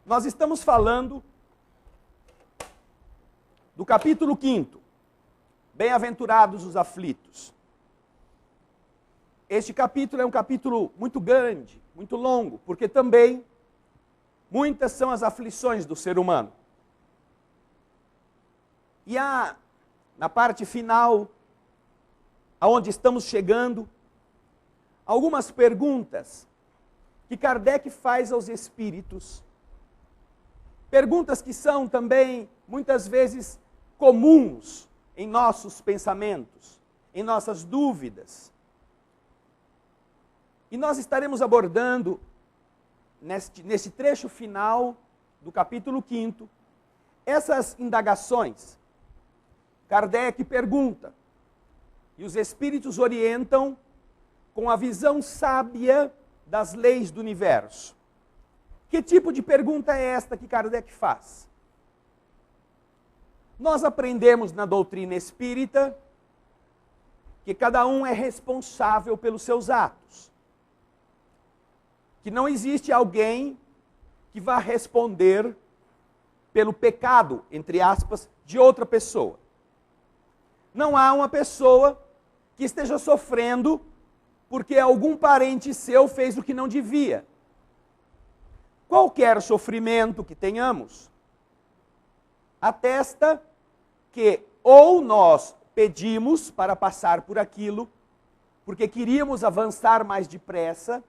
Nós estamos falando do capítulo 5, Bem-aventurados os aflitos. Este capítulo é um capítulo muito grande, muito longo, porque também muitas são as aflições do ser humano. E há, na parte final, aonde estamos chegando, algumas perguntas que Kardec faz aos espíritos. Perguntas que são também, muitas vezes, comuns em nossos pensamentos, em nossas dúvidas. E nós estaremos abordando, nesse trecho final do capítulo 5, essas indagações. Kardec pergunta, e os espíritos orientam com a visão sábia das leis do universo. Que tipo de pergunta é esta que Kardec faz? Nós aprendemos na doutrina espírita que cada um é responsável pelos seus atos. Que não existe alguém que vá responder pelo pecado, entre aspas, de outra pessoa. Não há uma pessoa que esteja sofrendo porque algum parente seu fez o que não devia. Qualquer sofrimento que tenhamos atesta que ou nós pedimos para passar por aquilo, porque queríamos avançar mais depressa,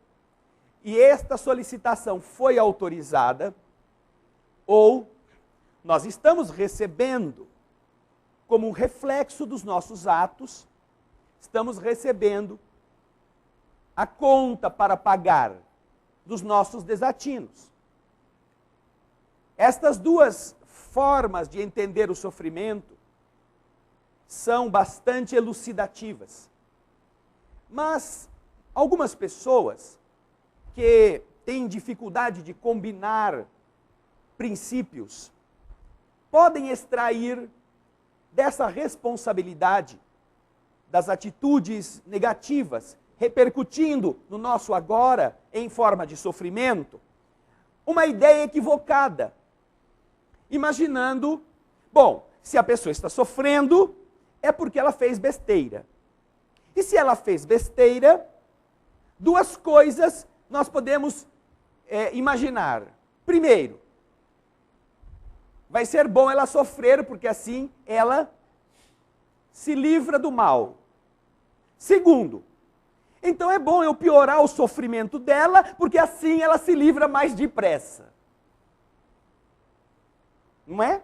e esta solicitação foi autorizada, ou nós estamos recebendo, como um reflexo dos nossos atos, estamos recebendo a conta para pagar dos nossos desatinos. Estas duas formas de entender o sofrimento são bastante elucidativas. Mas algumas pessoas que têm dificuldade de combinar princípios podem extrair dessa responsabilidade das atitudes negativas, repercutindo no nosso agora em forma de sofrimento, uma ideia equivocada, imaginando, bom, se a pessoa está sofrendo, é porque ela fez besteira. E se ela fez besteira, duas coisas nós podemos imaginar. Primeiro, vai ser bom ela sofrer, porque assim ela se livra do mal. Segundo, então é bom eu piorar o sofrimento dela, porque assim ela se livra mais depressa. Não é?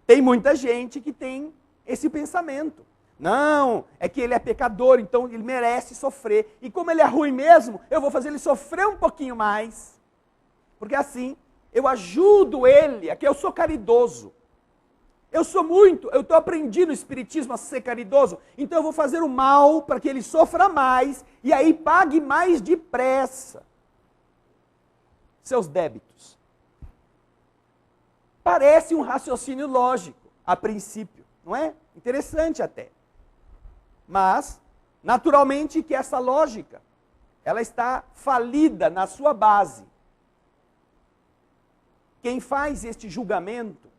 Tem muita gente que tem esse pensamento. Não, é que ele é pecador, então ele merece sofrer. E como ele é ruim mesmo, eu vou fazer ele sofrer um pouquinho mais. Porque assim, eu ajudo ele, aqui eu sou caridoso. Eu estou aprendendo no Espiritismo a ser caridoso, então eu vou fazer o mal para que ele sofra mais e aí pague mais depressa seus débitos. Parece um raciocínio lógico, a princípio, não é? Interessante até. Mas, naturalmente que essa lógica, ela está falida na sua base. Quem faz este julgamento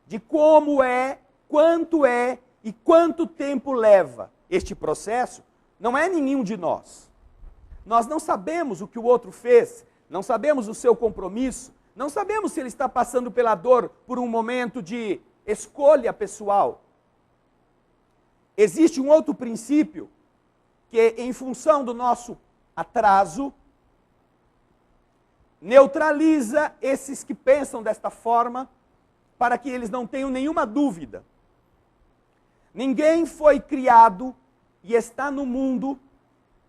de como é, quanto é e quanto tempo leva este processo, não é nenhum de nós. Nós não sabemos o que o outro fez, não sabemos o seu compromisso, não sabemos se ele está passando pela dor por um momento de escolha pessoal. Existe um outro princípio que, em função do nosso atraso, neutraliza esses que pensam desta forma, para que eles não tenham nenhuma dúvida. Ninguém foi criado e está no mundo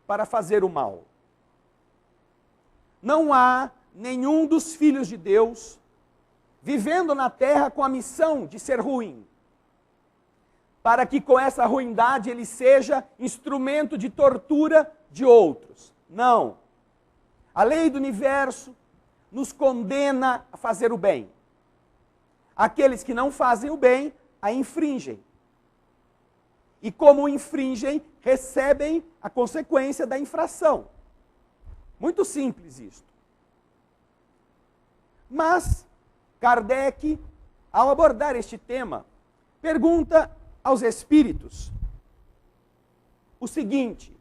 para fazer o mal. Não há nenhum dos filhos de Deus vivendo na terra com a missão de ser ruim, para que com essa ruindade ele seja instrumento de tortura de outros. Não. A lei do universo nos condena a fazer o bem. Aqueles que não fazem o bem, a infringem. E como infringem, recebem a consequência da infração. Muito simples isto. Mas Kardec, ao abordar este tema, pergunta aos espíritos o seguinte: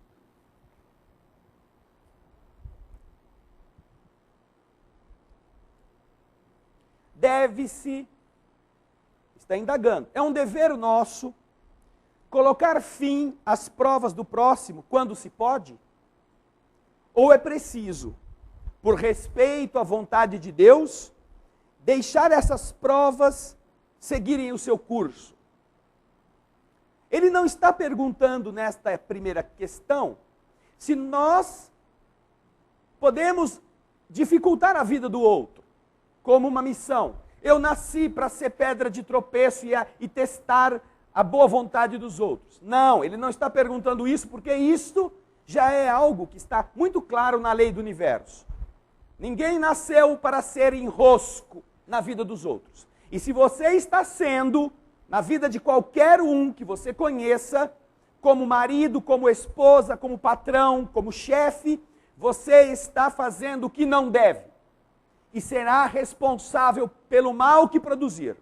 deve-se, está indagando, é um dever nosso colocar fim às provas do próximo quando se pode? Ou é preciso, por respeito à vontade de Deus, deixar essas provas seguirem o seu curso? Ele não está perguntando nesta primeira questão se nós podemos dificultar a vida do outro como uma missão. Eu nasci para ser pedra de tropeço e testar a boa vontade dos outros. Não, ele não está perguntando isso, porque isto já é algo que está muito claro na lei do universo. Ninguém nasceu para ser enrosco na vida dos outros. E se você está sendo, na vida de qualquer um que você conheça, como marido, como esposa, como patrão, como chefe, você está fazendo o que não deve. E será responsável pelo mal que produzir,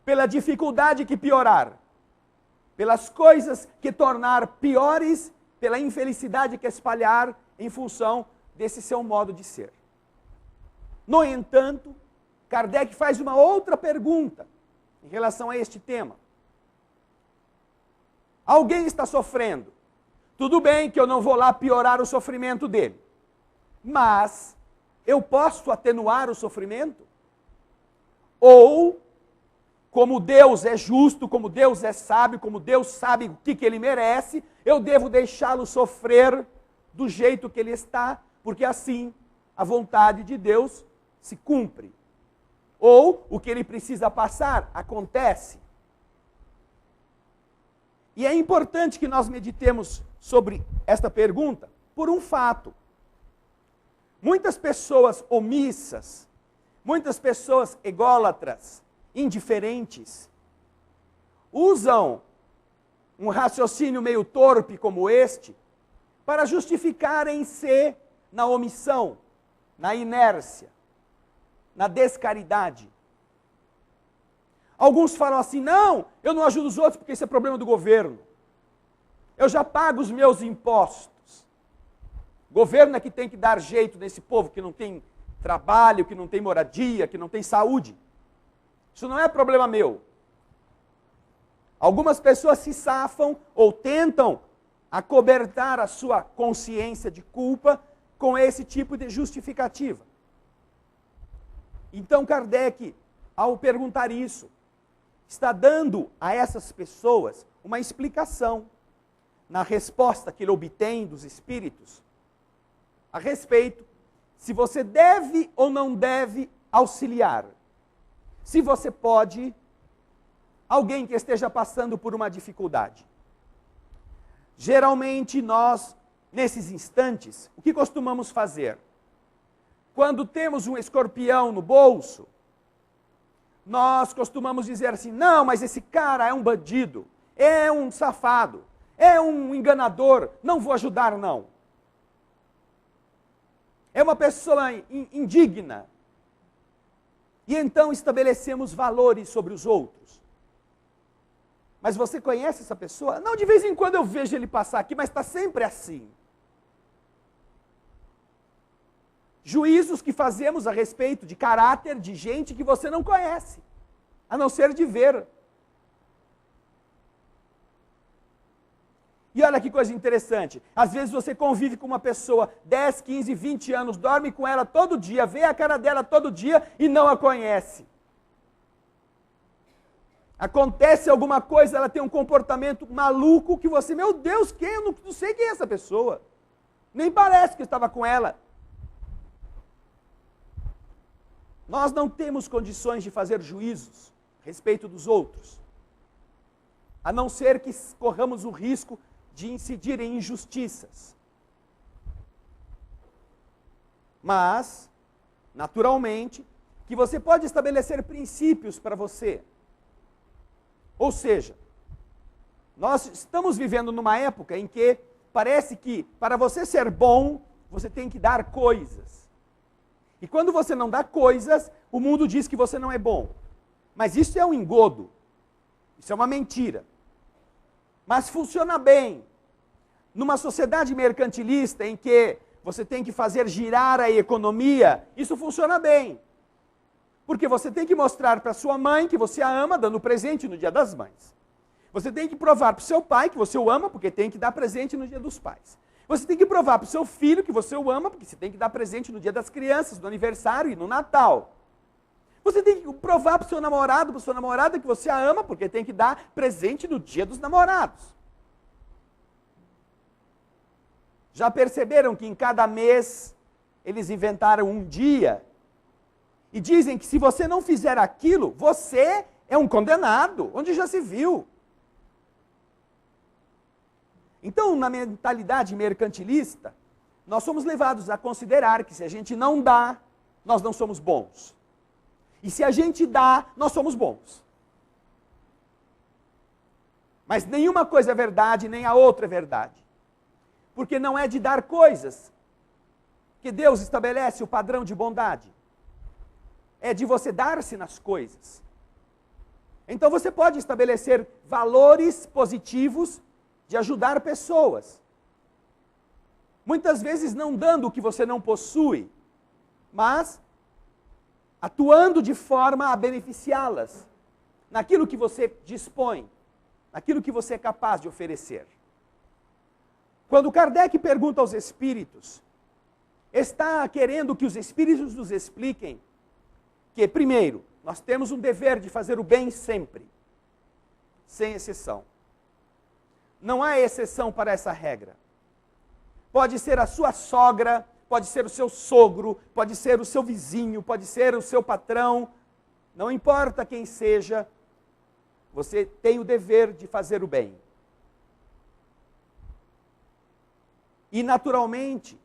pela dificuldade que piorar, pelas coisas que tornar piores, pela infelicidade que espalhar em função desse seu modo de ser. No entanto, Kardec faz uma outra pergunta em relação a este tema. Alguém está sofrendo. Tudo bem que eu não vou lá piorar o sofrimento dele, mas eu posso atenuar o sofrimento? Ou, como Deus é justo, como Deus é sábio, como Deus sabe o que ele merece, eu devo deixá-lo sofrer do jeito que ele está, porque assim a vontade de Deus se cumpre. Ou o que ele precisa passar acontece. E é importante que nós meditemos sobre esta pergunta por um fato. Muitas pessoas omissas, muitas pessoas ególatras, indiferentes, usam um raciocínio meio torpe como este para justificarem-se na omissão, na inércia, na descaridade. Alguns falam assim: não, eu não ajudo os outros porque isso é problema do governo. Eu já pago os meus impostos. O governo é que tem que dar jeito nesse povo que não tem trabalho, que não tem moradia, que não tem saúde. Isso não é problema meu. Algumas pessoas se safam ou tentam acobertar a sua consciência de culpa com esse tipo de justificativa. Então Kardec, ao perguntar isso, está dando a essas pessoas uma explicação na resposta que ele obtém dos espíritos a respeito se você deve ou não deve auxiliar, se você pode alguém que esteja passando por uma dificuldade. Geralmente nós, nesses instantes, o que costumamos fazer? Quando temos um escorpião no bolso, nós costumamos dizer assim: não, mas esse cara é um bandido, é um safado, é um enganador, não vou ajudar não. É uma pessoa indigna. E então estabelecemos valores sobre os outros. Mas você conhece essa pessoa? Não, de vez em quando eu vejo ele passar aqui, mas está sempre assim. Juízos que fazemos a respeito de caráter de gente que você não conhece, a não ser de ver. E olha que coisa interessante, às vezes você convive com uma pessoa 10, 15, 20 anos, dorme com ela todo dia, vê a cara dela todo dia e não a conhece. Acontece alguma coisa, ela tem um comportamento maluco que você, meu Deus, quem? Eu não sei quem é essa pessoa. Nem parece que eu estava com ela. Nós não temos condições de fazer juízos a respeito dos outros, a não ser que corramos o risco de incidir em injustiças. Mas, naturalmente, que você pode estabelecer princípios para você. Ou seja, nós estamos vivendo numa época em que parece que para você ser bom, você tem que dar coisas. E quando você não dá coisas, o mundo diz que você não é bom. Mas isso é um engodo. Isso é uma mentira. Mas funciona bem. Numa sociedade mercantilista em que você tem que fazer girar a economia, isso funciona bem. Porque você tem que mostrar para sua mãe que você a ama dando presente no Dia das Mães. Você tem que provar para o seu pai que você o ama porque tem que dar presente no Dia dos Pais. Você tem que provar para o seu filho que você o ama porque você tem que dar presente no Dia das Crianças, no aniversário e no Natal. Você tem que provar para o seu namorado, para a sua namorada que você a ama porque tem que dar presente no Dia dos Namorados. Já perceberam que em cada mês eles inventaram um dia e dizem que se você não fizer aquilo, você é um condenado, onde já se viu. Então, na mentalidade mercantilista, nós somos levados a considerar que se a gente não dá, nós não somos bons. E se a gente dá, nós somos bons. Mas nenhuma coisa é verdade, nem a outra é verdade. Porque não é de dar coisas que Deus estabelece o padrão de bondade. É de você dar-se nas coisas. Então você pode estabelecer valores positivos de ajudar pessoas. Muitas vezes não dando o que você não possui, mas atuando de forma a beneficiá-las, naquilo que você dispõe, naquilo que você é capaz de oferecer. Quando Kardec pergunta aos espíritos, está querendo que os espíritos nos expliquem que, primeiro, nós temos um dever de fazer o bem sempre, sem exceção. Não há exceção para essa regra. Pode ser a sua sogra, pode ser o seu sogro, pode ser o seu vizinho, pode ser o seu patrão, não importa quem seja, você tem o dever de fazer o bem. E, naturalmente,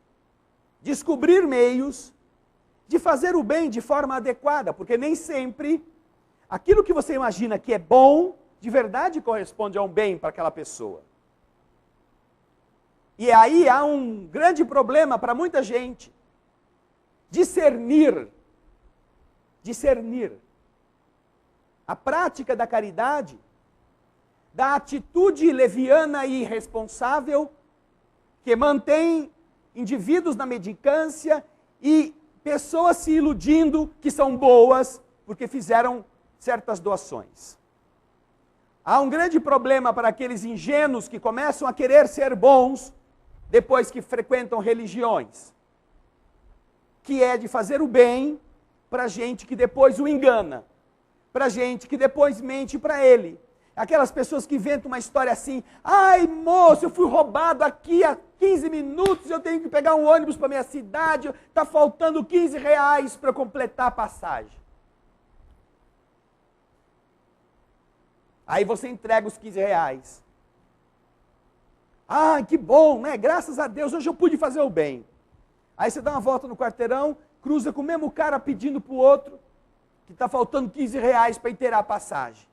descobrir meios de fazer o bem de forma adequada, porque nem sempre aquilo que você imagina que é bom, de verdade corresponde a um bem para aquela pessoa. E aí há um grande problema para muita gente. Discernir. A prática da caridade, da atitude leviana e irresponsável, que mantém indivíduos na mendicância e pessoas se iludindo que são boas porque fizeram certas doações. Há um grande problema para aqueles ingênuos que começam a querer ser bons depois que frequentam religiões, que é de fazer o bem para gente que depois o engana, para gente que depois mente para ele. Aquelas pessoas que inventam uma história assim, ai moço, eu fui roubado aqui há 15 minutos, eu tenho que pegar um ônibus para minha cidade, está faltando R$15 para completar a passagem. Aí você entrega os R$15. Ah, que bom, né? Graças a Deus, hoje eu pude fazer o bem. Aí você dá uma volta no quarteirão, cruza com o mesmo cara pedindo para o outro, que está faltando R$15 para inteirar a passagem.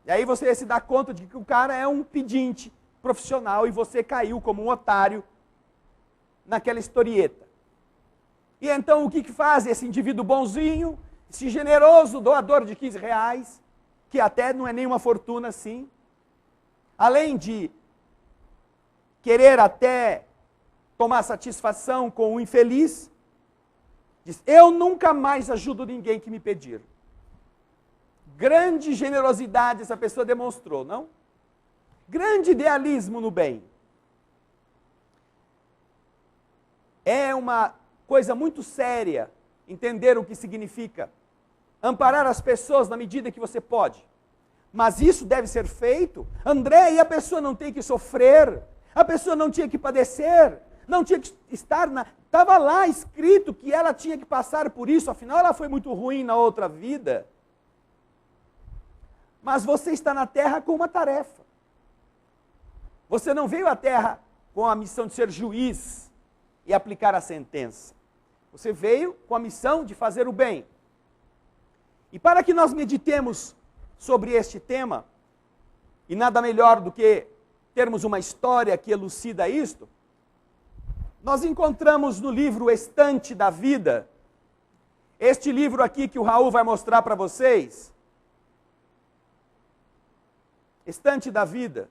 E aí você se dá conta de que o cara é um pedinte profissional e você caiu como um otário naquela historieta. E então o que faz esse indivíduo bonzinho, esse generoso doador de R$15, que até não é nenhuma fortuna assim, além de querer até tomar satisfação com o infeliz, diz, eu nunca mais ajudo ninguém que me pedir. Grande generosidade essa pessoa demonstrou, não? Grande idealismo no bem. É uma coisa muito séria entender o que significa amparar as pessoas na medida que você pode. Mas isso deve ser feito, André, e a pessoa não tem que sofrer, a pessoa não tinha que padecer, não tinha que estar na... Estava lá escrito que ela tinha que passar por isso, afinal ela foi muito ruim na outra vida. Mas você está na terra com uma tarefa. Você não veio à terra com a missão de ser juiz e aplicar a sentença. Você veio com a missão de fazer o bem. E para que nós meditemos sobre este tema, e nada melhor do que termos uma história que elucida isto, nós encontramos no livro Estante da Vida, este livro aqui que o Raul vai mostrar para vocês, Estante da Vida,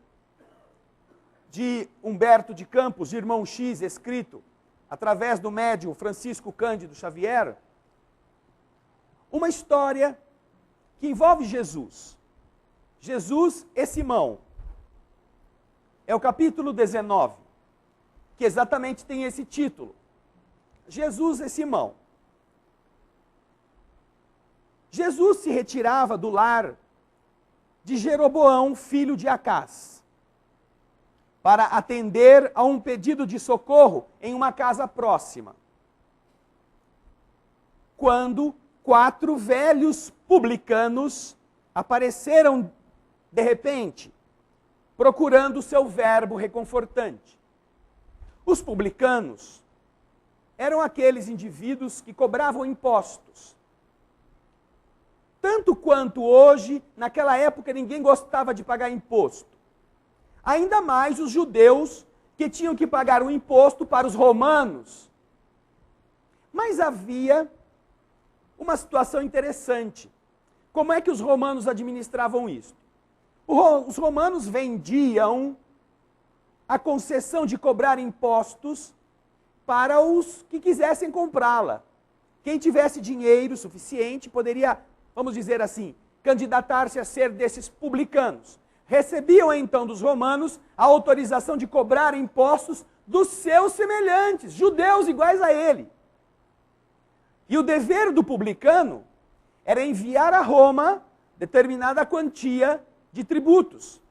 de Humberto de Campos, Irmão X, escrito através do médium Francisco Cândido Xavier, uma história que envolve Jesus. Jesus e Simão. É o capítulo 19, que exatamente tem esse título. Jesus e Simão. Jesus se retirava do lar de Jeroboão, filho de Acás, para atender a um pedido de socorro em uma casa próxima. Quando 4 velhos publicanos apareceram de repente, procurando o seu verbo reconfortante. Os publicanos eram aqueles indivíduos que cobravam impostos. Tanto quanto hoje, naquela época ninguém gostava de pagar imposto. Ainda mais os judeus que tinham que pagar o imposto para os romanos. Mas havia uma situação interessante. Como é que os romanos administravam isso? Os romanos vendiam a concessão de cobrar impostos para os que quisessem comprá-la. Quem tivesse dinheiro suficiente poderia, vamos dizer assim, candidatar-se a ser desses publicanos. Recebiam então dos romanos a autorização de cobrar impostos dos seus semelhantes, judeus iguais a ele. E o dever do publicano era enviar a Roma determinada quantia de tributos.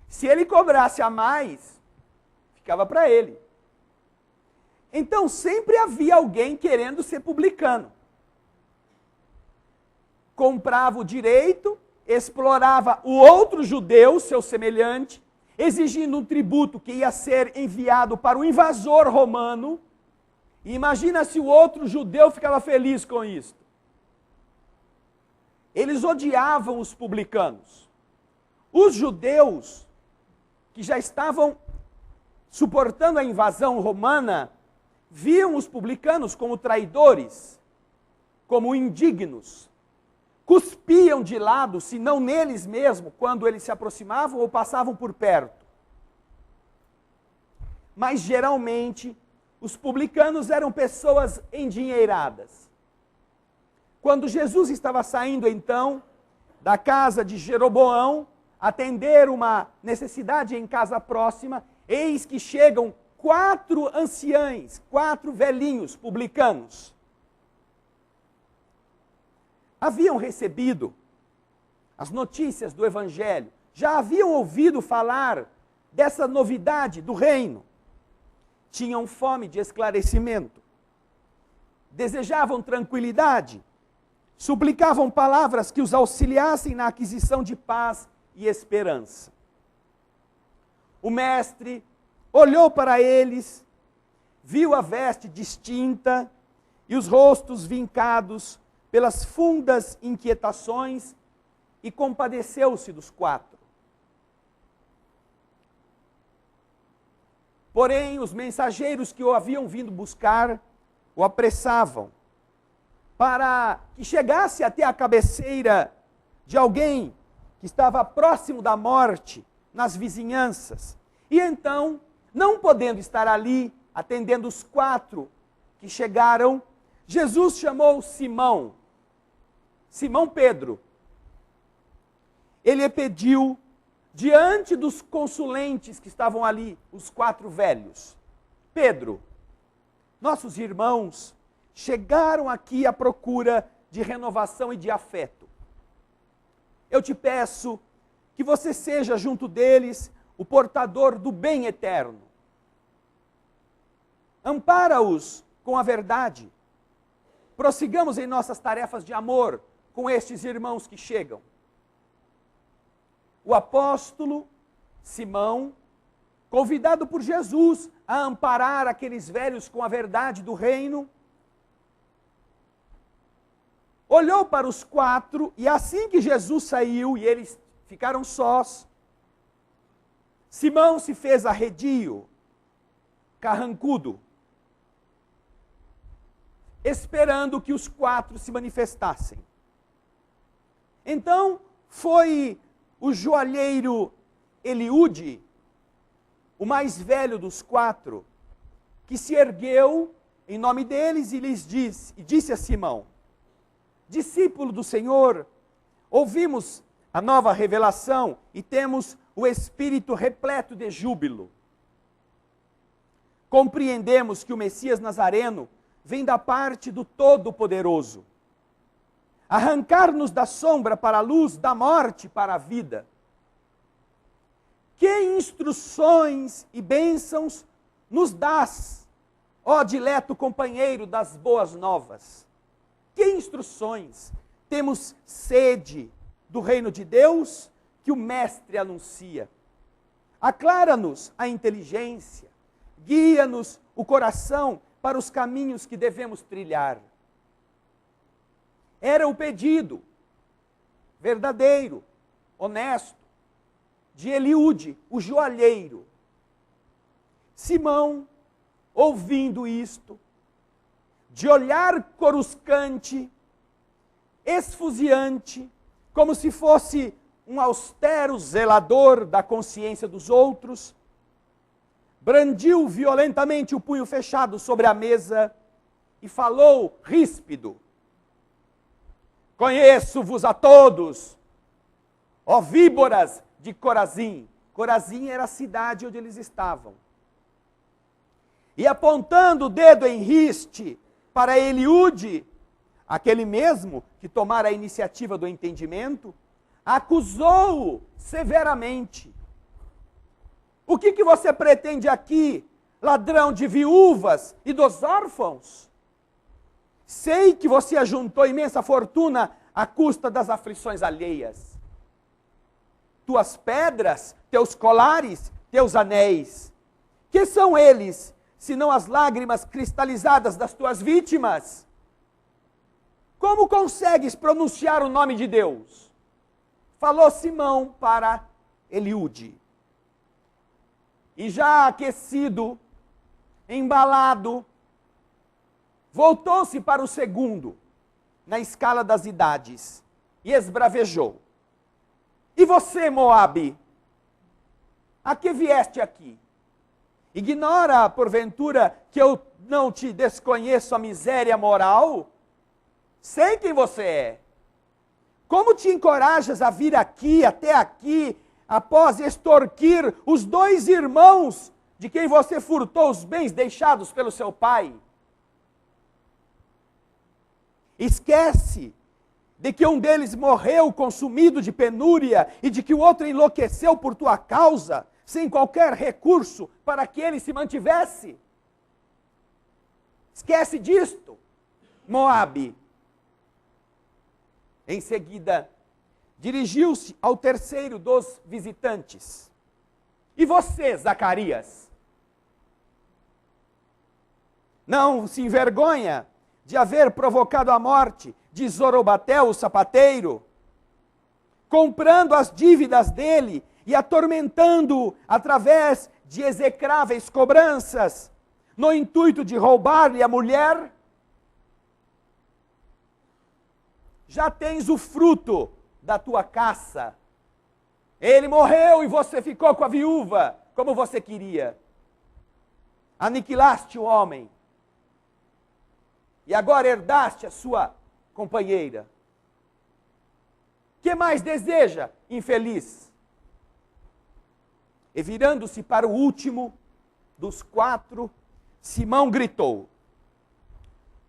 Se ele cobrasse a mais, ficava para ele. Então sempre havia alguém querendo ser publicano. Comprava o direito, explorava o outro judeu, seu semelhante, exigindo um tributo que ia ser enviado para o invasor romano. E imagina se o outro judeu ficava feliz com isso. Eles odiavam os publicanos. Os judeus, que já estavam suportando a invasão romana, viam os publicanos como traidores, como indignos. Cuspiam de lado, se não neles mesmo, quando eles se aproximavam ou passavam por perto. Mas geralmente, os publicanos eram pessoas endinheiradas. Quando Jesus estava saindo então da casa de Jeroboão, atender uma necessidade em casa próxima, eis que chegam 4 anciães, 4 velhinhos publicanos. Haviam recebido as notícias do Evangelho, já haviam ouvido falar dessa novidade do reino. Tinham fome de esclarecimento, desejavam tranquilidade, suplicavam palavras que os auxiliassem na aquisição de paz e esperança. O mestre olhou para eles, viu a veste distinta e os rostos vincados pelas fundas inquietações e compadeceu-se dos 4. Porém, os mensageiros que o haviam vindo buscar o apressavam para que chegasse até a cabeceira de alguém que estava próximo da morte nas vizinhanças. E então, não podendo estar ali, atendendo os 4 que chegaram, Jesus chamou Simão Pedro. Ele pediu, diante dos consulentes que estavam ali, os 4 velhos: Pedro, nossos irmãos chegaram aqui à procura de renovação e de afeto. Eu te peço que você seja junto deles o portador do bem eterno. Ampara-os com a verdade. Prossigamos em nossas tarefas de amor com estes irmãos que chegam. O apóstolo Simão, convidado por Jesus a amparar aqueles velhos com a verdade do reino, olhou para os 4 e assim que Jesus saiu e eles ficaram sós, Simão se fez arredio, carrancudo, esperando que os 4 se manifestassem. Então, foi o joalheiro Eliúde, o mais velho dos 4, que se ergueu em nome deles e lhes disse a Simão: discípulo do Senhor, ouvimos a nova revelação e temos o espírito repleto de júbilo. Compreendemos que o Messias Nazareno vem da parte do Todo-Poderoso, arrancar-nos da sombra para a luz, da morte para a vida. Que instruções e bênçãos nos dás, ó dileto companheiro das boas novas. Que instruções! Temos sede do reino de Deus que o Mestre anuncia. Aclara-nos a inteligência, guia-nos o coração para os caminhos que devemos trilhar. Era o pedido verdadeiro, honesto, de Eliúde, o joalheiro. Simão, ouvindo isto, de olhar coruscante, esfuziante, como se fosse um austero zelador da consciência dos outros, brandiu violentamente o punho fechado sobre a mesa e falou ríspido: conheço-vos a todos, ó víboras de Corazim. Corazim era a cidade onde eles estavam. E apontando o dedo em riste para Eliúde, aquele mesmo que tomara a iniciativa do entendimento, acusou-o severamente. O que você pretende aqui, ladrão de viúvas e dos órfãos? Sei que você ajuntou imensa fortuna à custa das aflições alheias. Tuas pedras, teus colares, teus anéis, que são eles, senão as lágrimas cristalizadas das tuas vítimas? Como consegues pronunciar o nome de Deus? Falou Simão para Eliúde. E já aquecido, embalado, voltou-se para o segundo, na escala das idades, e esbravejou: e você, Moabe, a que vieste aqui? Ignora, porventura, que eu não te desconheço a miséria moral? Sei quem você é. Como te encorajas a vir aqui, até aqui, após extorquir os 2 irmãos de quem você furtou os bens deixados pelo seu pai? Esquece de que um deles morreu consumido de penúria e de que o outro enlouqueceu por tua causa, sem qualquer recurso para que ele se mantivesse. Esquece disto, Moabe. Em seguida, dirigiu-se ao terceiro dos visitantes: e você, Zacarias? Não se envergonha de haver provocado a morte de Zorobatel, o sapateiro, comprando as dívidas dele e atormentando-o através de execráveis cobranças, no intuito de roubar-lhe a mulher? Já tens o fruto da tua caça. Ele morreu e você ficou com a viúva, como você queria. Aniquilaste o homem. E agora herdaste a sua companheira. Que mais deseja, infeliz? E virando-se para o último dos 4, Simão gritou: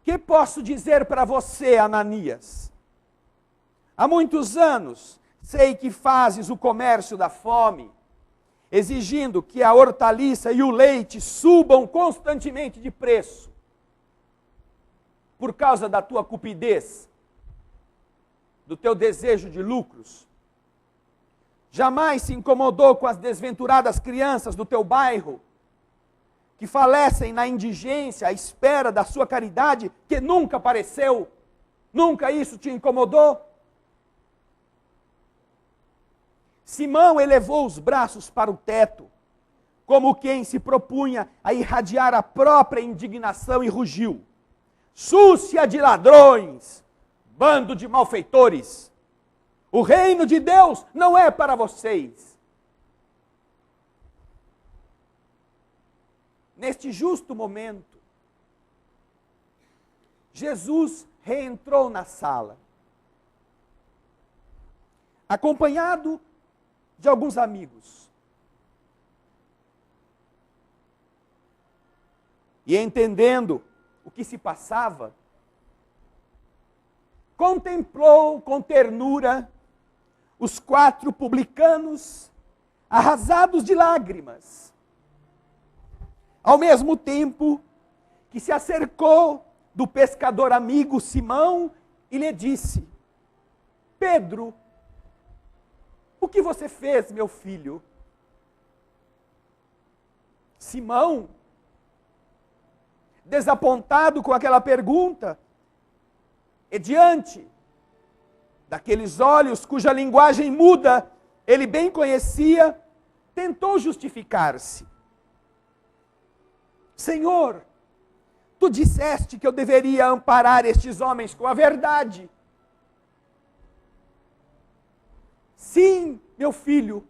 que posso dizer para você, Ananias? Há muitos anos sei que fazes o comércio da fome, exigindo que a hortaliça e o leite subam constantemente de preço, por causa da tua cupidez, do teu desejo de lucros. Jamais se incomodou com as desventuradas crianças do teu bairro, que falecem na indigência à espera da sua caridade, que nunca apareceu? Nunca isso te incomodou? Simão elevou os braços para o teto, como quem se propunha a irradiar a própria indignação, e rugiu: súcia de ladrões, bando de malfeitores, o reino de Deus não é para vocês. Neste justo momento, Jesus reentrou na sala, acompanhado de alguns amigos. E entendendo o que se passava, contemplou com ternura os 4 publicanos arrasados de lágrimas, ao mesmo tempo que se acercou do pescador amigo Simão e lhe disse: Pedro, o que você fez, meu filho? Simão, desapontado com aquela pergunta, e diante daqueles olhos cuja linguagem muda ele bem conhecia, tentou justificar-se. Senhor, tu disseste que eu deveria amparar estes homens com a verdade. Sim, meu filho,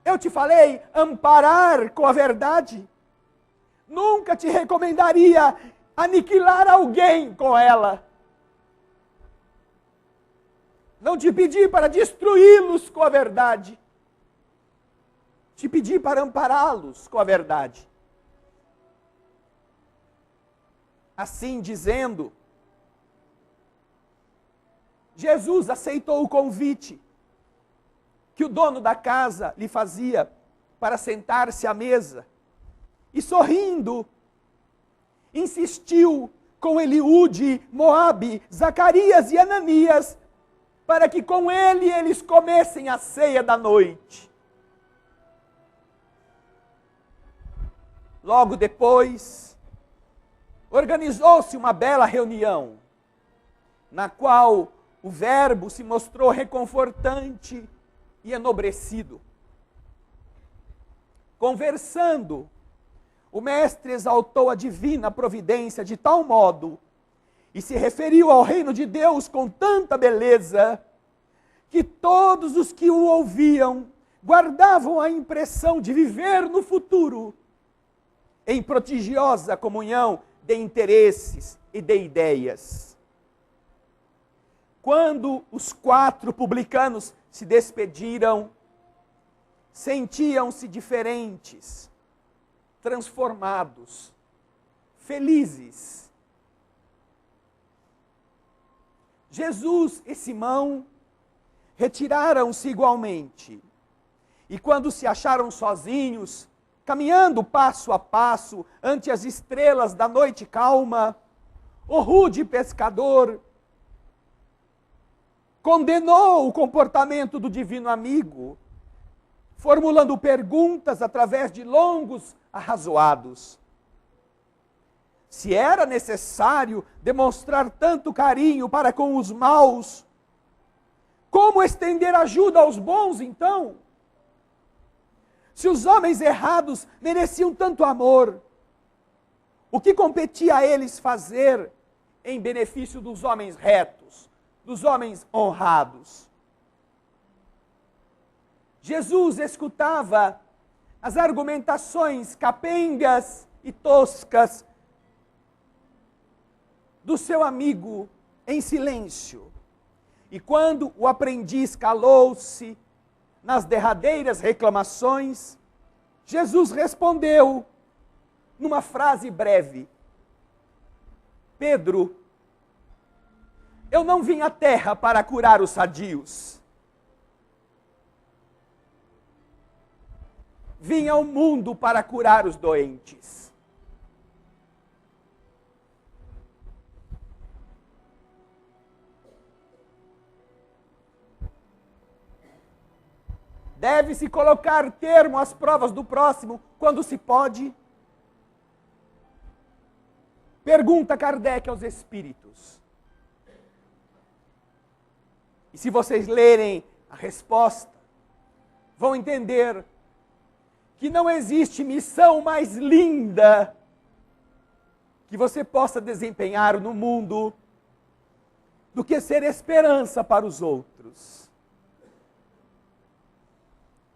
eu te falei amparar com a verdade. Nunca te recomendaria aniquilar alguém com ela. Não te pedi para destruí-los com a verdade. Te pedi para ampará-los com a verdade. Assim dizendo, Jesus aceitou o convite que o dono da casa lhe fazia para sentar-se à mesa. E sorrindo, insistiu com Eliúde, Moabe, Zacarias e Ananias, para que com ele eles comessem a ceia da noite. Logo depois, organizou-se uma bela reunião, na qual o Verbo se mostrou reconfortante e enobrecido. Conversando, o Mestre exaltou a divina providência de tal modo, e se referiu ao reino de Deus com tanta beleza, que todos os que o ouviam guardavam a impressão de viver no futuro, em prodigiosa comunhão de interesses e de ideias. Quando os 4 publicanos se despediram, sentiam-se diferentes, transformados, felizes. Jesus e Simão retiraram-se igualmente, e quando se acharam sozinhos, caminhando passo a passo ante as estrelas da noite calma, o rude pescador condenou o comportamento do divino amigo, formulando perguntas através de longos arrazoados. Se era necessário demonstrar tanto carinho para com os maus, como estender ajuda aos bons, então? Se os homens errados mereciam tanto amor, o que competia a eles fazer em benefício dos homens retos, dos homens honrados? Jesus escutava as argumentações capengas e toscas do seu amigo em silêncio. E quando o aprendiz calou-se nas derradeiras reclamações, Jesus respondeu numa frase breve: Pedro, eu não vim à terra para curar os sadios. Vim ao mundo para curar os doentes. Deve-se colocar termo às provas do próximo quando se pode? Pergunta Kardec aos espíritos. E se vocês lerem a resposta, vão entender que não existe missão mais linda que você possa desempenhar no mundo do que ser esperança para os outros.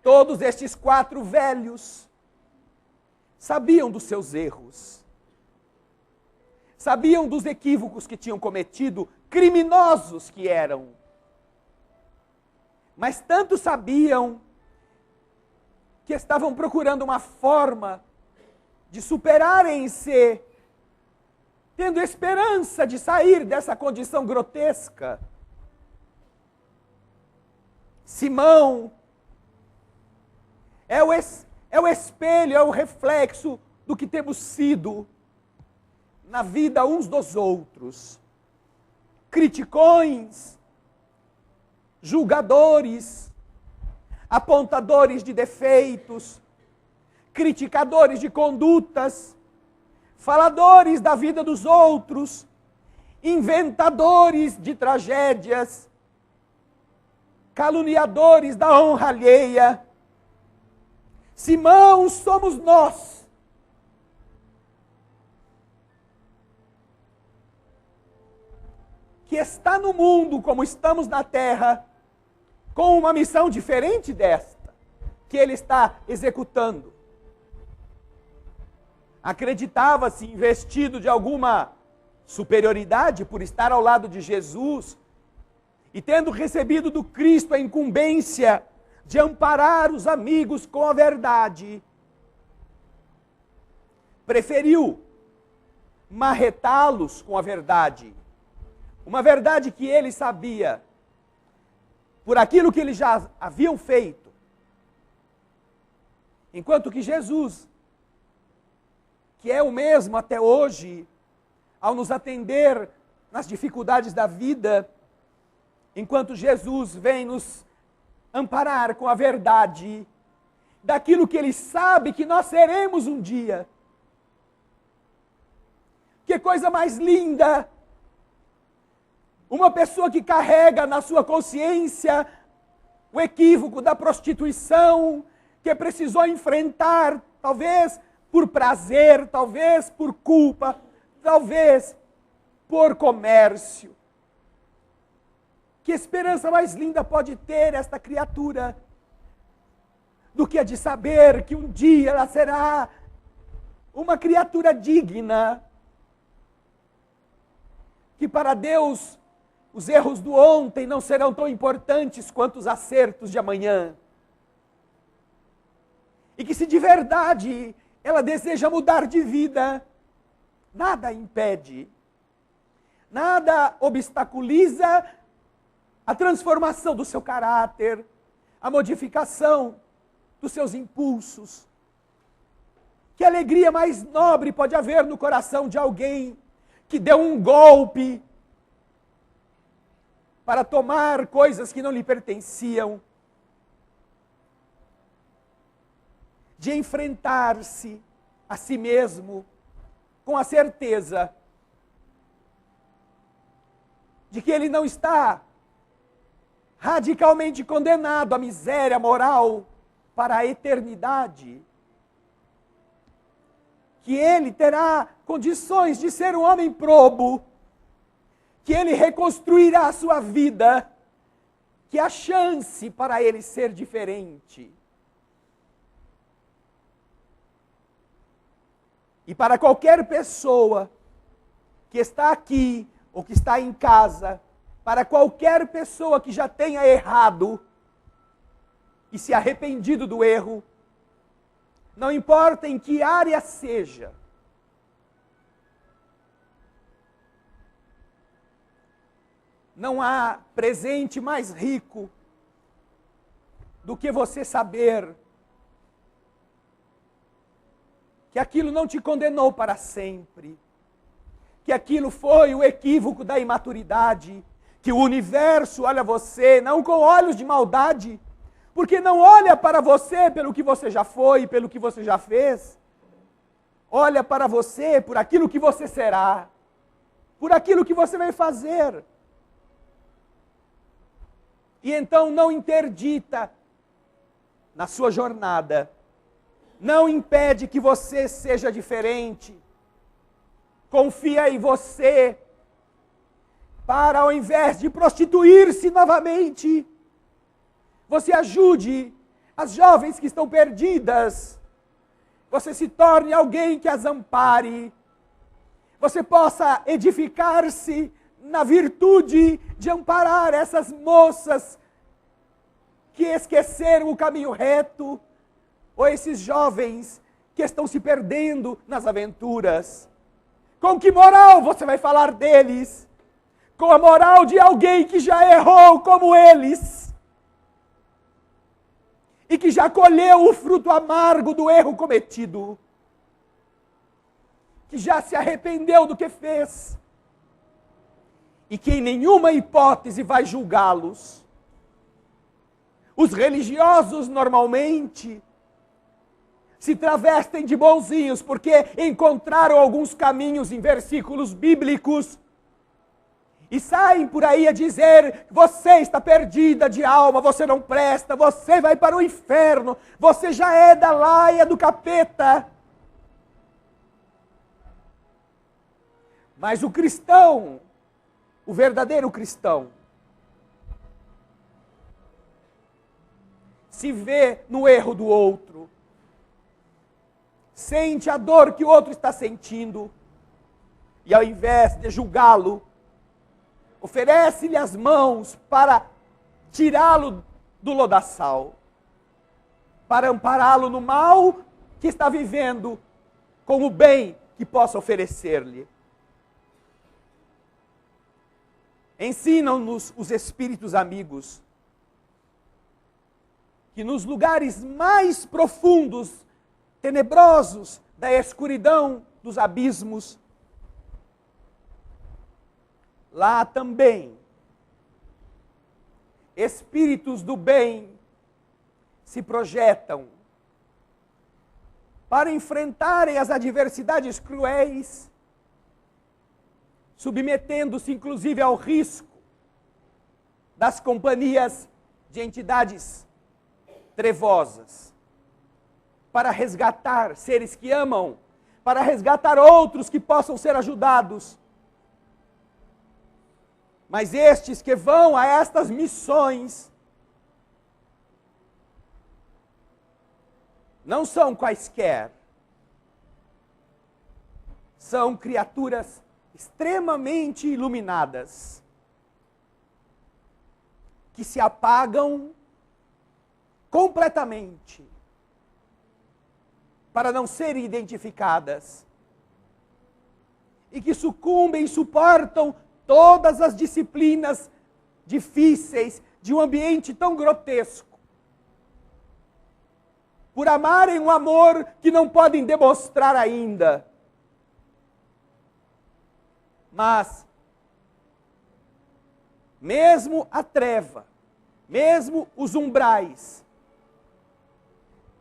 Todos estes 4 velhos sabiam dos seus erros, sabiam dos equívocos que tinham cometido, criminosos que eram. Mas tanto sabiam que estavam procurando uma forma de superarem-se, tendo esperança de sair dessa condição grotesca. Simão é o espelho, é o reflexo do que temos sido na vida uns dos outros. Criticões, julgadores, apontadores de defeitos, criticadores de condutas, faladores da vida dos outros, inventadores de tragédias, caluniadores da honra alheia. Simão, somos nós. Que está no mundo como estamos na terra, com uma missão diferente desta, que ele está executando. Acreditava-se investido de alguma superioridade por estar ao lado de Jesus e tendo recebido do Cristo a incumbência de amparar os amigos com a verdade, preferiu marretá-los com a verdade. Uma verdade que ele sabia, por aquilo que eles já haviam feito. Enquanto que Jesus, que é o mesmo até hoje, ao nos atender nas dificuldades da vida, enquanto Jesus vem nos amparar com a verdade, daquilo que ele sabe que nós seremos um dia. Que coisa mais linda! Uma pessoa que carrega na sua consciência o equívoco da prostituição, que precisou enfrentar, talvez por prazer, talvez por culpa, talvez por comércio. Que esperança mais linda pode ter esta criatura do que a de saber que um dia ela será uma criatura digna, que para Deus os erros do ontem não serão tão importantes quanto os acertos de amanhã. E que se de verdade ela deseja mudar de vida, nada a impede, nada obstaculiza a transformação do seu caráter, a modificação dos seus impulsos. Que alegria mais nobre pode haver no coração de alguém que deu um golpe para tomar coisas que não lhe pertenciam, de enfrentar-se a si mesmo com a certeza de que ele não está radicalmente condenado à miséria moral para a eternidade, que ele terá condições de ser um homem probo, que ele reconstruirá a sua vida, que há chance para ele ser diferente. E para qualquer pessoa que está aqui ou que está em casa, para qualquer pessoa que já tenha errado e se arrependido do erro, não importa em que área seja, não há presente mais rico do que você saber que aquilo não te condenou para sempre, que aquilo foi o equívoco da imaturidade, que o universo olha você não com olhos de maldade, porque não olha para você pelo que você já foi, pelo que você já fez, olha para você por aquilo que você será, por aquilo que você vai fazer. E então não interdita na sua jornada não impede que você seja diferente. Confia em você, para ao invés de prostituir-se novamente, você ajude as jovens que estão perdidas. Você se torne alguém que as ampare. Você possa edificar-se na virtude de amparar essas moças que esqueceram o caminho reto, ou esses jovens que estão se perdendo nas aventuras. Com que moral você vai falar deles? Com a moral de alguém que já errou como eles e que já colheu o fruto amargo do erro cometido, que já se arrependeu do que fez e que em nenhuma hipótese vai julgá-los. Os religiosos normalmente se travestem de bonzinhos porque encontraram alguns caminhos em versículos bíblicos e saem por aí a dizer: você está perdida de alma, você não presta, você vai para o inferno, você já é da laia do capeta. Mas o cristão, o verdadeiro cristão, se vê no erro do outro, sente a dor que o outro está sentindo, e ao invés de julgá-lo, oferece-lhe as mãos para tirá-lo do lodaçal, para ampará-lo no mal que está vivendo, com o bem que possa oferecer-lhe. Ensinam-nos os espíritos amigos que nos lugares mais profundos, tenebrosos da escuridão dos abismos, lá também espíritos do bem se projetam para enfrentarem as adversidades cruéis, submetendo-se inclusive ao risco das companhias de entidades trevosas, para resgatar seres que amam, para resgatar outros que possam ser ajudados. Mas estes que vão a estas missões não são quaisquer. São criaturas extremamente iluminadas, que se apagam completamente para não serem identificadas e que sucumbem e suportam todas as disciplinas difíceis de um ambiente tão grotesco, por amarem um amor que não podem demonstrar ainda. Mas, mesmo a treva, mesmo os umbrais,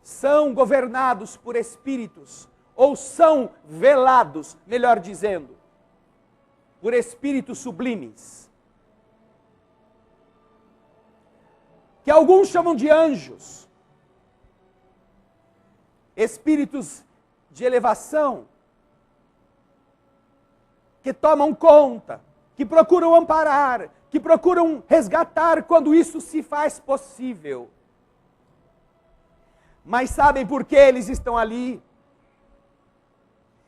são governados por espíritos, ou são velados, melhor dizendo, por espíritos sublimes, que alguns chamam de anjos, espíritos de elevação, que tomam conta, que procuram amparar, que procuram resgatar quando isso se faz possível. Mas sabem por que eles estão ali?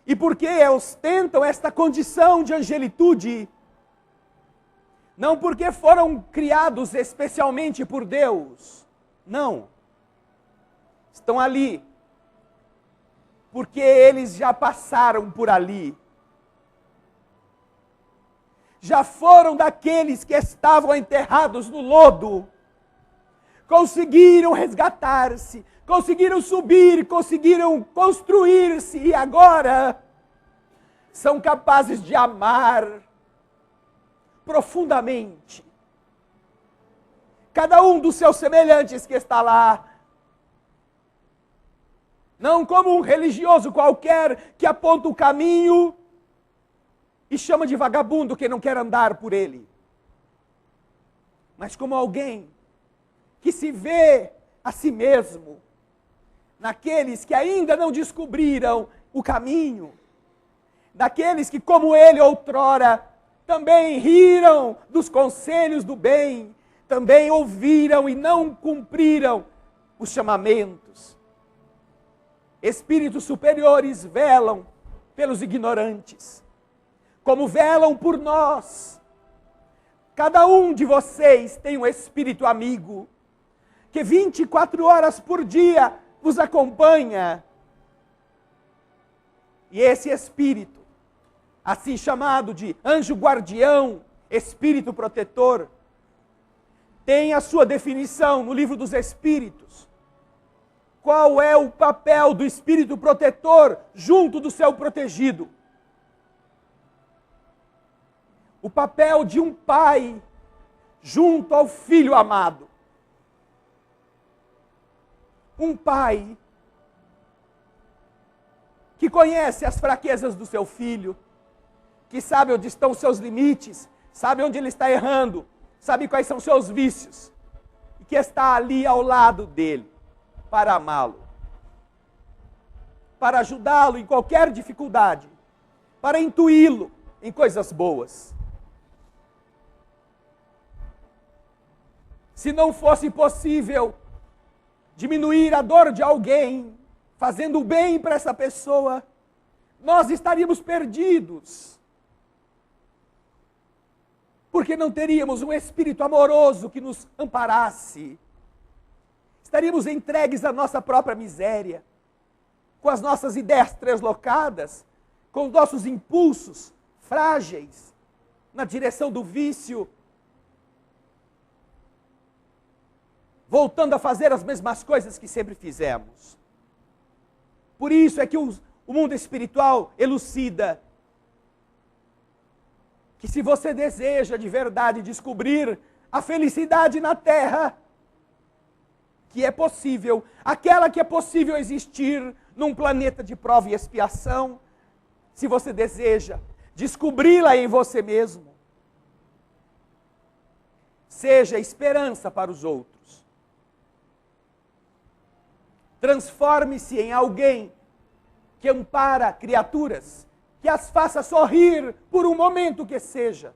E por que ostentam esta condição de angelitude? Não porque foram criados especialmente por Deus. Não. Estão ali porque eles já passaram por ali. Já foram daqueles que estavam enterrados no lodo. Conseguiram resgatar-se, conseguiram subir, conseguiram construir-se e agora são capazes de amar profundamente cada um dos seus semelhantes que está lá. Não como um religioso qualquer que aponta o caminho e chama de vagabundo quem não quer andar por ele, mas como alguém que se vê a si mesmo naqueles que ainda não descobriram o caminho, daqueles que, como ele outrora, também riram dos conselhos do bem, também ouviram e não cumpriram os chamamentos. Espíritos superiores velam pelos ignorantes, como velam por nós. Cada um de vocês tem um espírito amigo, que 24 horas por dia vos acompanha. E esse espírito, assim chamado de anjo guardião, espírito protetor, tem a sua definição no livro dos Espíritos. Qual é o papel do espírito protetor junto do seu protegido? O papel de um pai junto ao filho amado. Um pai que conhece as fraquezas do seu filho, que sabe onde estão os seus limites, sabe onde ele está errando, sabe quais são os seus vícios, e que está ali ao lado dele para amá-lo, para ajudá-lo em qualquer dificuldade, para intuí-lo em coisas boas. Se não fosse possível diminuir a dor de alguém, fazendo o bem para essa pessoa, nós estaríamos perdidos. Porque não teríamos um espírito amoroso que nos amparasse. Estaríamos entregues à nossa própria miséria, com as nossas ideias translocadas, com os nossos impulsos frágeis na direção do vício, voltando a fazer as mesmas coisas que sempre fizemos. Por isso é que o mundo espiritual elucida que se você deseja de verdade descobrir a felicidade na Terra, que é possível, aquela que é possível existir num planeta de prova e expiação, se você deseja descobri-la em você mesmo, seja esperança para os outros. Transforme-se em alguém que ampara criaturas, que as faça sorrir por um momento que seja.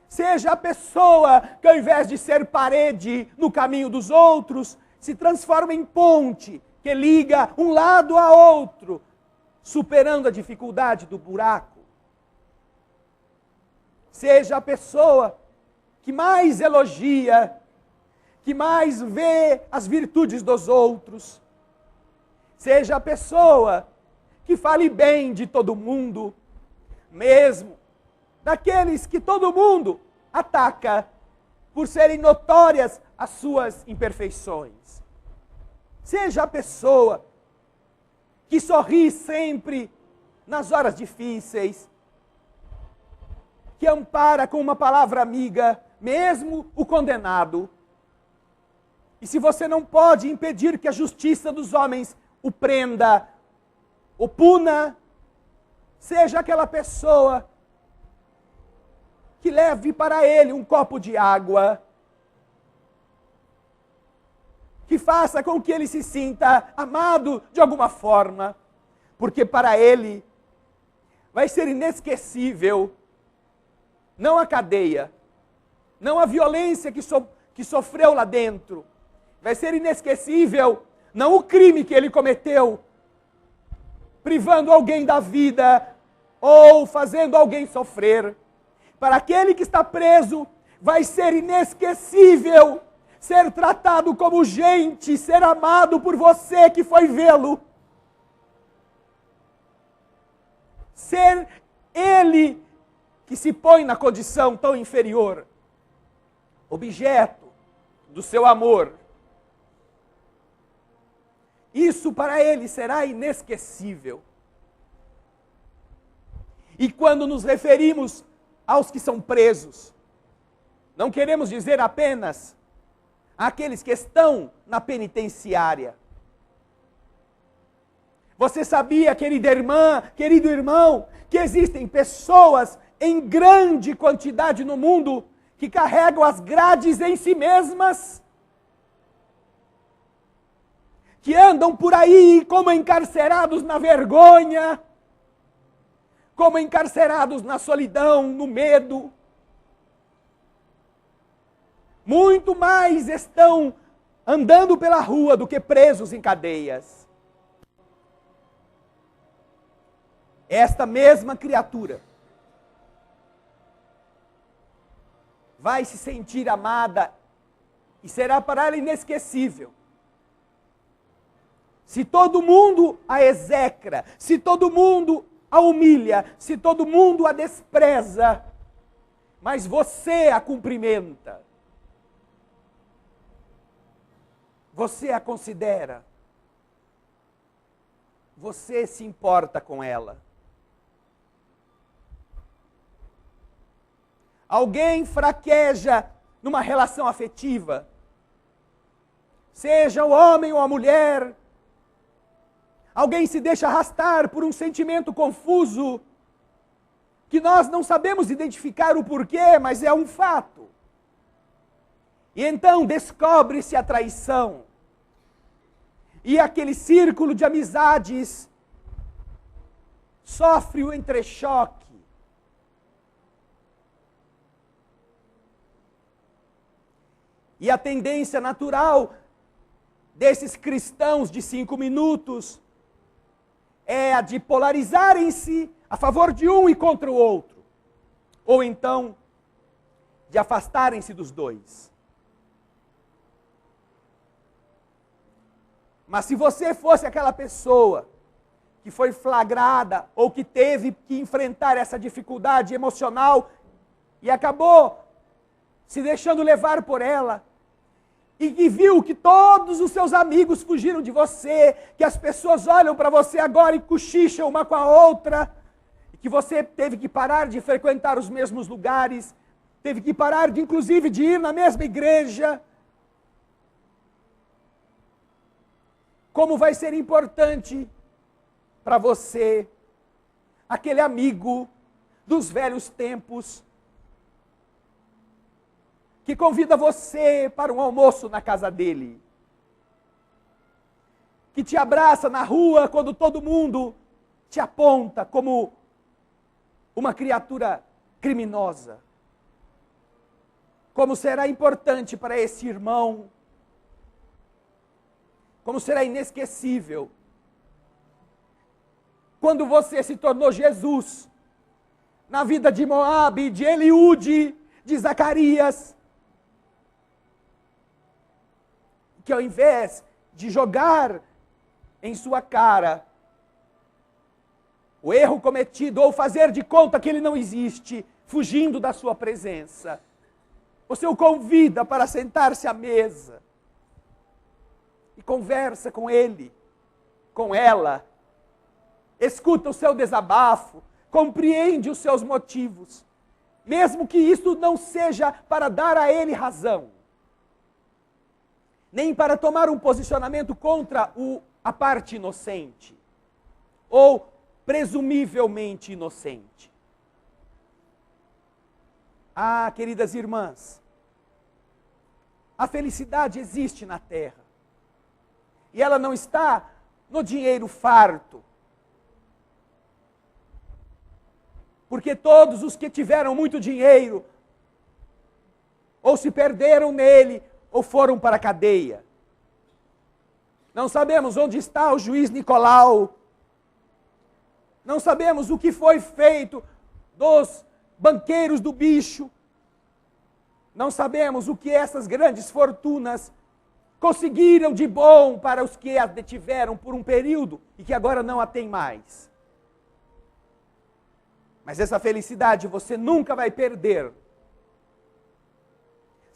Seja a pessoa que, ao invés de ser parede no caminho dos outros, se transforma em ponte que liga um lado a outro, superando a dificuldade do buraco. Seja a pessoa que mais elogia, que mais vê as virtudes dos outros. Seja a pessoa que fale bem de todo mundo, mesmo daqueles que todo mundo ataca por serem notórias as suas imperfeições. Seja a pessoa que sorri sempre nas horas difíceis, que ampara com uma palavra amiga, mesmo o condenado. E se você não pode impedir que a justiça dos homens o prenda, o puna, seja aquela pessoa que leve para ele um copo de água, que faça com que ele se sinta amado de alguma forma, porque para ele vai ser inesquecível, não a cadeia, não a violência que sofreu lá dentro, vai ser inesquecível, não o crime que ele cometeu, privando alguém da vida ou fazendo alguém sofrer. Para aquele que está preso, vai ser inesquecível ser tratado como gente, ser amado por você que foi vê-lo. Ser ele que se põe na condição tão inferior, objeto do seu amor. Isso para ele será inesquecível. E quando nos referimos aos que são presos, não queremos dizer apenas àqueles que estão na penitenciária. Você sabia, querida irmã, querido irmão, que existem pessoas em grande quantidade no mundo que carregam as grades em si mesmas? que andam por aí como encarcerados na vergonha, como encarcerados na solidão, no medo. Muito mais estão andando pela rua do que presos em cadeias. Esta mesma criatura vai se sentir amada e será para ela inesquecível. Se todo mundo a execra, se todo mundo a humilha, se todo mundo a despreza, mas você a cumprimenta, você a considera, você se importa com ela. Alguém fraqueja numa relação afetiva, seja o homem ou a mulher. Alguém se deixa arrastar por um sentimento confuso, que nós não sabemos identificar o porquê, mas é um fato. E então descobre-se a traição. E aquele círculo de amizades sofre o entrechoque. E a tendência natural desses cristãos de 5 minutos é a de polarizarem-se a favor de um e contra o outro. Ou então, de afastarem-se dos dois. Mas se você fosse aquela pessoa que foi flagrada ou que teve que enfrentar essa dificuldade emocional e acabou se deixando levar por ela, e que viu que todos os seus amigos fugiram de você, que as pessoas olham para você agora e cochicham uma com a outra, e que você teve que parar de frequentar os mesmos lugares, teve que parar de, inclusive, de ir na mesma igreja. Como vai ser importante para você aquele amigo dos velhos tempos, que convida você para um almoço na casa dele, que te abraça na rua quando todo mundo te aponta como uma criatura criminosa. Como será importante para esse irmão, como será inesquecível, quando você se tornou Jesus, na vida de Moabe, de Eliúde, de Zacarias, que ao invés de jogar em sua cara o erro cometido ou fazer de conta que ele não existe, fugindo da sua presença, você o convida para sentar-se à mesa e conversa com ele, com ela, escuta o seu desabafo, compreende os seus motivos, mesmo que isso não seja para dar a ele razão, nem para tomar um posicionamento contra a parte inocente, ou presumivelmente inocente. Ah, queridas irmãs, a felicidade existe na terra, e ela não está no dinheiro farto, porque todos os que tiveram muito dinheiro, ou se perderam nele, ou foram para a cadeia. Não sabemos onde está o juiz Nicolau. Não sabemos o que foi feito dos banqueiros do bicho. Não sabemos o que essas grandes fortunas conseguiram de bom para os que as detiveram por um período e que agora não a têm mais. Mas essa felicidade você nunca vai perder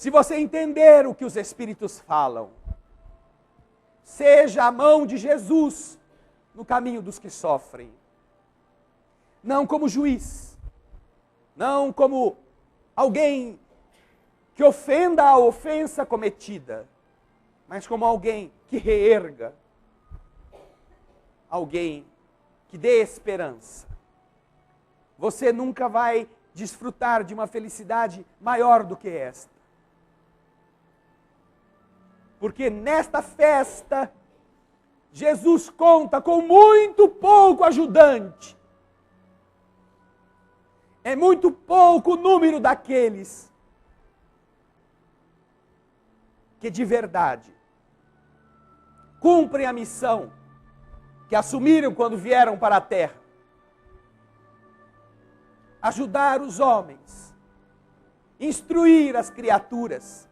se você entender o que os Espíritos falam. Seja a mão de Jesus no caminho dos que sofrem. Não como juiz, não como alguém que ofenda a ofensa cometida, mas como alguém que reerga, alguém que dê esperança. Você nunca vai desfrutar de uma felicidade maior do que esta. Porque nesta festa Jesus conta com muito pouco ajudante. É muito pouco o número daqueles que de verdade cumprem a missão que assumiram quando vieram para a terra. Ajudar os homens, instruir as criaturas,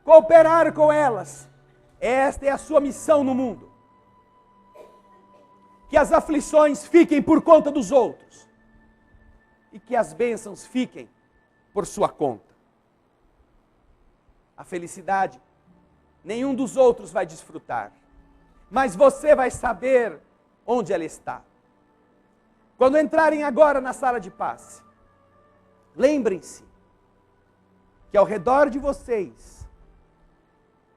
cooperar com elas. Esta é a sua missão no mundo. Que as aflições fiquem por conta dos outros e que as bênçãos fiquem por sua conta. A felicidade nenhum dos outros vai desfrutar, mas você vai saber onde ela está. Quando entrarem agora na sala de passe, lembrem-se que ao redor de vocês,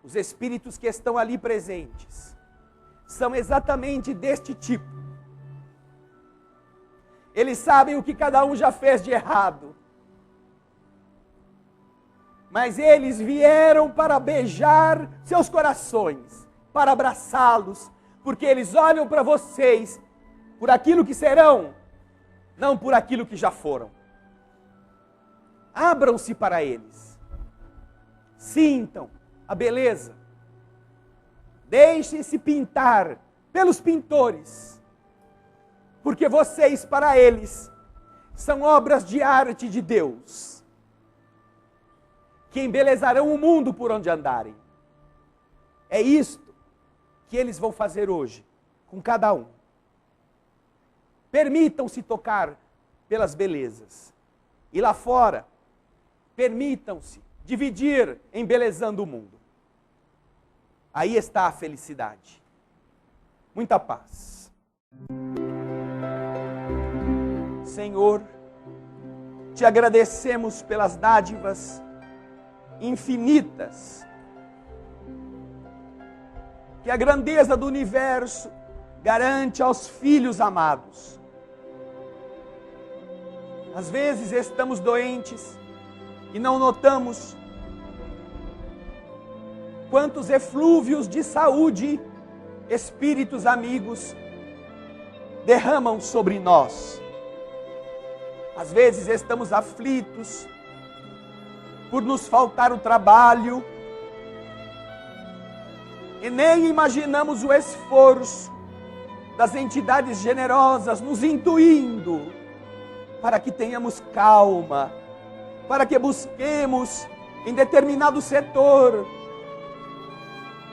os espíritos que estão ali presentes, são exatamente deste tipo. Eles sabem o que cada um já fez de errado. Mas eles vieram para beijar seus corações, para abraçá-los, porque eles olham para vocês por aquilo que serão, não por aquilo que já foram. Abram-se para eles. Sintam a beleza. Deixem-se pintar pelos pintores, porque vocês, para eles, são obras de arte de Deus, que embelezarão o mundo por onde andarem. É isto que eles vão fazer hoje, com cada um. Permitam-se tocar pelas belezas. E lá fora, permitam-se dividir embelezando o mundo. Aí está a felicidade. Muita paz. Senhor, te agradecemos pelas dádivas infinitas que a grandeza do universo garante aos filhos amados. Às vezes estamos doentes e não notamos quantos eflúvios de saúde espíritos amigos derramam sobre nós. Às vezes estamos aflitos por nos faltar o trabalho e nem imaginamos o esforço das entidades generosas nos intuindo para que tenhamos calma, para que busquemos em determinado setor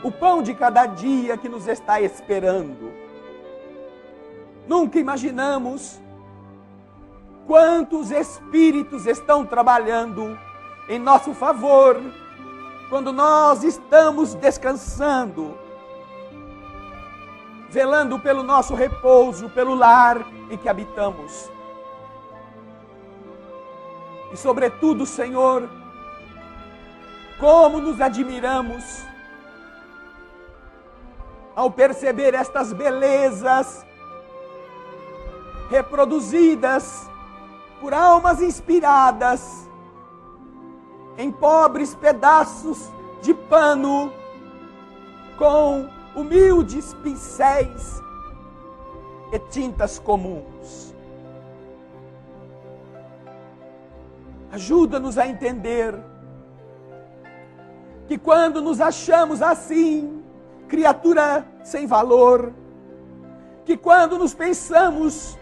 o pão de cada dia que nos está esperando. Nunca imaginamos quantos espíritos estão trabalhando em nosso favor, quando nós estamos descansando, velando pelo nosso repouso, pelo lar em que habitamos. E sobretudo, Senhor, como nos admiramos ao perceber estas belezas reproduzidas por almas inspiradas em pobres pedaços de pano, com humildes pincéis e tintas comuns. Ajuda-nos a entender que quando nos achamos assim, criatura sem valor, que quando nos pensamos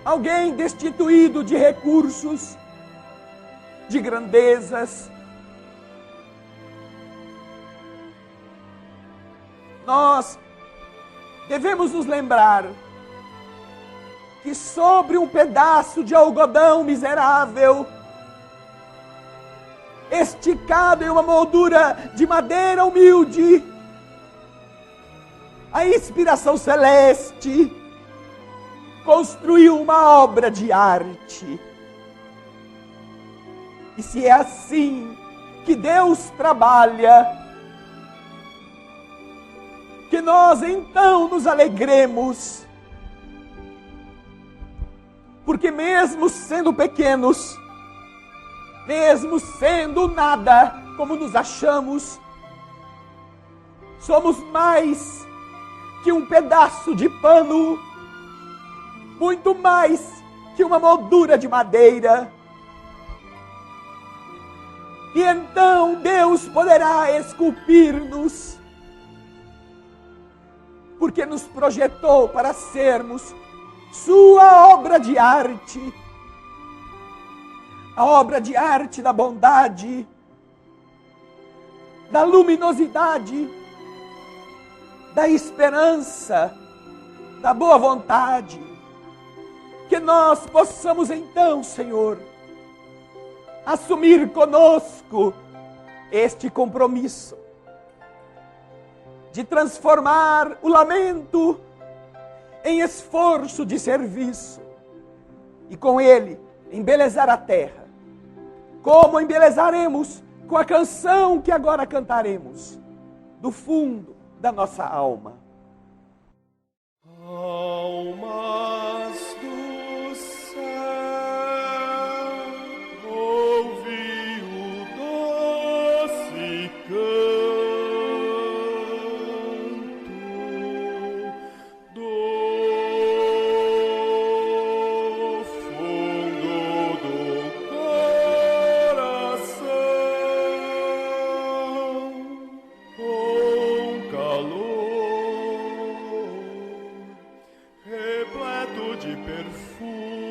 alguém destituído de recursos, de grandezas, nós devemos nos lembrar que sobre um pedaço de algodão miserável, esticado em uma moldura de madeira humilde, a inspiração celeste construiu uma obra de arte. E se é assim que Deus trabalha, que nós então nos alegremos, porque mesmo sendo pequenos, mesmo sendo nada como nos achamos, somos mais que um pedaço de pano, muito mais que uma moldura de madeira. E então Deus poderá esculpir-nos, porque nos projetou para sermos sua obra de arte, a obra de arte da bondade, da luminosidade, da esperança, da boa vontade. Que nós possamos então, Senhor, assumir conosco este compromisso de transformar o lamento em esforço de serviço e com ele embelezar a terra, como embelezaremos com a canção que agora cantaremos do fundo da nossa alma. Almas do céu, ouvi o doce canto do fundo do coração, com calor repleto de perfume.